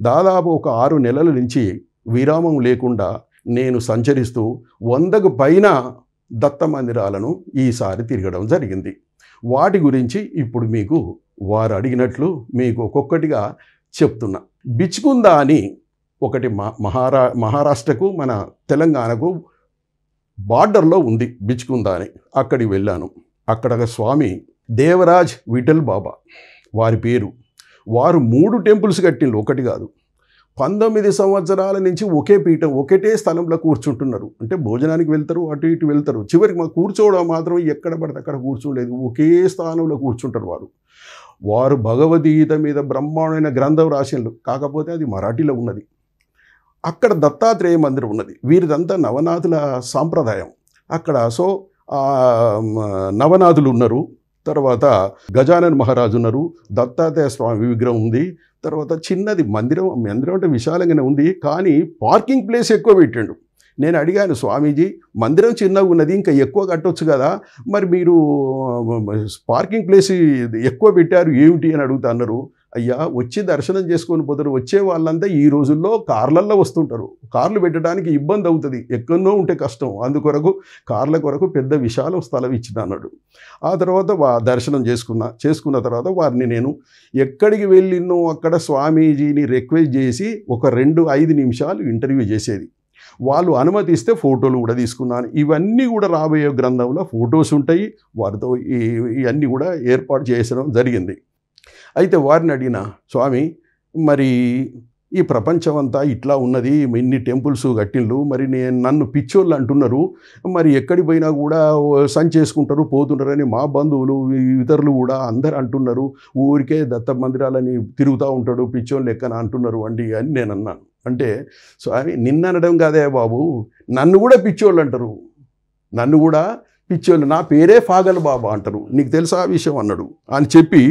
దాదాపు ఒక 6 నెలల నుంచి విరామం లేకుండా నేను సంచరిస్తూ 100కు పైన దత్త మందిరాలను ఈసారి తిరగడం జరిగింది. వాటి గురించి ఇప్పుడు మీకు వారు అడిగినట్లు మీకు ఒక్కొక్కటిగా చెప్తున్నా. బిచ్కుందా అని ఒకటి మహారాష్ట్రకు మన తెలంగాణకు బార్డర్లో ఉంది బిచ్కుందా అని. అక్కడికి వెళ్ళాను. అక్కడ స్వామి దేవరాజ్ విఠల్ బాబా వారి పేరు. వారు 3 టెంపుల్స్ కట్టిండ్రు, ఒకటి కాదు. 19 సంవత్సరాల నుంచి ఒకే పీఠం ఒకటే స్థలంలో కూర్చుంటున్నారు. అంటే భోజనానికి వెళ్తారు, అటు ఇటు వెళ్తారు. చివరికి మాకు కూర్చోవడం మాత్రం ఎక్కడ పడితే అక్కడ కూర్చోలేదు, ఒకే స్థానంలో కూర్చుంటారు వారు. వారు భగవద్గీత మీద బ్రహ్మాండమైన గ్రంథం రాసిండ్రు, కాకపోతే అది మరాఠీలో ఉన్నది. అక్కడ దత్తాత్రేయ మందిరం ఉన్నది. వీరిదంతా నవనాథుల సాంప్రదాయం అక్కడ. సో నవనాథులు ఉన్నారు, తర్వాత గజానన్ మహారాజు ఉన్నారు, దత్తాత్రేయ స్వామి విగ్రహం ఉంది, తర్వాత చిన్నది మందిరం అంటే విశాలంగానే ఉంది, కానీ పార్కింగ్ ప్లేస్ ఎక్కువ పెట్టిండు. నేను అడిగాను, స్వామీజీ మందిరం చిన్నగా ఉన్నది, ఇంకా ఎక్కువ కట్టొచ్చు కదా, మరి మీరు పార్కింగ్ ప్లేస్ ఎక్కువ పెట్టారు ఏమిటి అని అడుగుతా అన్నారు. అయ్యా, వచ్చి దర్శనం చేసుకొని పోతారు, వచ్చే వాళ్ళంతా ఈ రోజుల్లో కార్లల్లో వస్తుంటారు, కార్లు పెట్టడానికి ఇబ్బంది అవుతుంది, ఎక్కడో ఉంటే కష్టం, అందుకొరకు కార్ల కొరకు పెద్ద విశాలం స్థలం ఇచ్చిన అన్నాడు. ఆ తర్వాత దర్శనం చేసుకున్న తర్వాత వారిని నేను ఎక్కడికి వెళ్ళినో అక్కడ స్వామీజీని రిక్వెస్ట్ చేసి ఒక 2-5 నిమిషాలు ఇంటర్వ్యూ చేసేది. వాళ్ళు అనుమతిస్తే ఫోటోలు కూడా తీసుకున్నాను. ఇవన్నీ కూడా రాబోయే గ్రంథంలో ఫొటోస్ ఉంటాయి. వారితో ఇవన్నీ కూడా ఏర్పాటు చేసడం జరిగింది. అయితే వారిని అడిగిన, స్వామి మరి ఈ ప్రపంచం అంతా ఇట్లా ఉన్నది, ఇన్ని టెంపుల్స్ కట్టిండ్రు, మరి నన్ను పిచ్చోళ్ళు అంటున్నారు, మరి ఎక్కడికి పోయినా కూడా సంచేసుకుంటారు పోతుంటారని మా బంధువులు ఇతరులు కూడా అందరు అంటున్నారు, ఊరికే దత్త మందిరాలని తిరుగుతూ ఉంటాడు పిచ్చోళ్ళు లెక్కన అంటున్నారు అండి అని నేను అన్నాను. అంటే స్వామి నిన్ననడం కాదే బాబు, నన్ను కూడా పిచ్చోళ్ళు అంటారు, నన్ను కూడా పిచ్చోళ్ళు, నా పేరే ఫాగల్ బాబా అంటారు, నీకు తెలుసా ఆ విషయం అన్నాడు. అని చెప్పి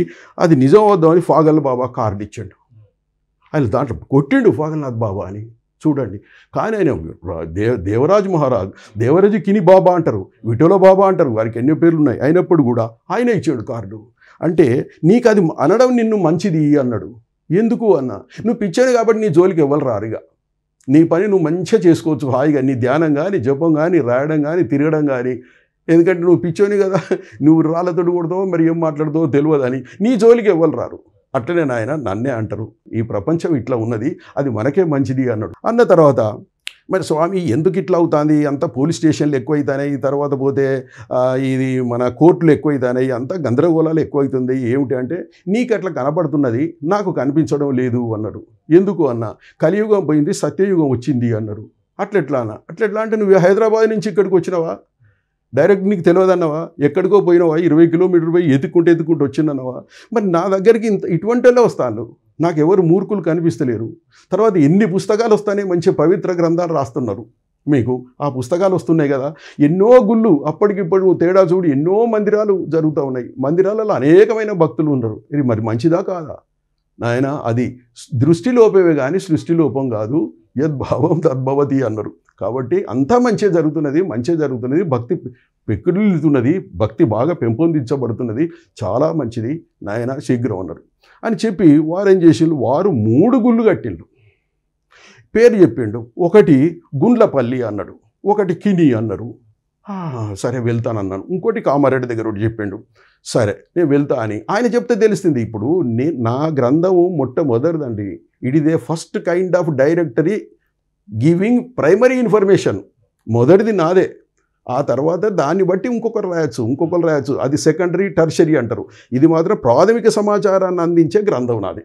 అది నిజం వద్దామని ఫాగల్ బాబా కార్డు ఇచ్చాడు. ఆయన దాంట్లో కొట్టిండు ఫాగల్నాథ్ బాబా అని చూడండి. కానీ ఆయన దేవరాజ్ మహారాజ్, దేవరాజు కిని బాబా అంటారు, విఠోల బాబా అంటారు, వారికి ఎన్నో పేర్లు ఉన్నాయి, అయినప్పుడు కూడా ఆయన ఇచ్చాడు కార్డు. అంటే నీకు అది అనడం నిన్ను మంచిది అన్నాడు. ఎందుకు అన్న, నువ్వు పిచ్చాడు కాబట్టి నీ జోలికి ఎవరు రారుగా, నీ పని నువ్వు మంచిగా చేసుకోవచ్చు హాయిగా, నీ ధ్యానం కానీ జపం కానీ రాయడం కానీ తిరగడం కానీ, ఎందుకంటే నువ్వు పిచ్చోని కదా, నువ్వు రాళ్ళతోటి కొడతావో మరి ఏం మాట్లాడుతావో తెలియదని నీ జోలికి ఎవరు రారు. అట్లనే నాయన నన్నే అంటారు, ఈ ప్రపంచం ఇట్లా ఉన్నది, అది మనకే మంచిది అన్నాడు. అన్న తర్వాత మరి స్వామి ఎందుకు ఇట్లా అవుతుంది, అంత పోలీస్ స్టేషన్లు ఎక్కువైతున్నాయి, తర్వాత పోతే ఇది మన కోర్టులు ఎక్కువైతున్నాయి, అంతా గందరగోళాలు ఎక్కువైతుంది ఏమిటి అంటే, నీకు అట్లా కనపడుతున్నది, నాకు కనిపించడం లేదు అన్నాడు. ఎందుకు అన్న, కలియుగం పోయింది సత్యయుగం వచ్చింది అన్నారు. అట్లెట్లా అంటే నువ్వు హైదరాబాద్ నుంచి ఇక్కడికి వచ్చినావా, డైరెక్ట్ నీకు తెలియదన్నావా, ఎక్కడికో పోయినావా, 20 కిలోమీటర్లు పోయి ఎత్తుకుంటూ వచ్చిందన్నావా, మరి నా దగ్గరికి ఇటువంటిలో వస్తాను, నాకు ఎవరు మూర్ఖులు కనిపిస్తలేరు. తర్వాత ఎన్ని పుస్తకాలు వస్తాయి, మంచి పవిత్ర గ్రంథాలు రాస్తున్నారు మీకు, ఆ పుస్తకాలు వస్తున్నాయి కదా, ఎన్నో గుళ్ళు అప్పటికిప్పుడు తేడా చూడు, ఎన్నో మందిరాలు జరుగుతూ ఉన్నాయి, మందిరాలలో అనేకమైన భక్తులు ఉన్నారు. ఇది మరి మంచిదా కాదా నాయన, అది దృష్టిలోపమే కానీ సృష్టిలోపం కాదు, యద్భావం తద్భవతి అన్నారు. కాబట్టి అంతా మంచిగా జరుగుతున్నది, భక్తి పెక్కులుతున్నది, భక్తి బాగా పెంపొందించబడుతున్నది, చాలా మంచిది నాయన శీఘ్రం అన్నారు. అని చెప్పి వారు ఏం చేసిండు, వారు 3 గుళ్ళు కట్టిండు, పేరు చెప్పిండు. ఒకటి గుండ్లపల్లి అన్నాడు, ఒకటి కిని అన్నారు. సరే వెళ్తానన్నాను. ఇంకోటి కామారెడ్డి దగ్గర ఒకటి చెప్పిండు. సరే నేను వెళ్తా అని ఆయన చెప్తే తెలుస్తుంది. ఇప్పుడు నా గ్రంథము మొట్టమొదటిదండి, it is a first kind of directory giving primary information. మొదటిది నాదే, ఆ తర్వాత దాన్ని బట్టి ఇంకొకరు రాయొచ్చు, అది సెకండరీ టర్షరీ అంటారు. ఇది మాత్రం ప్రాథమిక సమాచారాన్ని అందించే గ్రంథం నాది.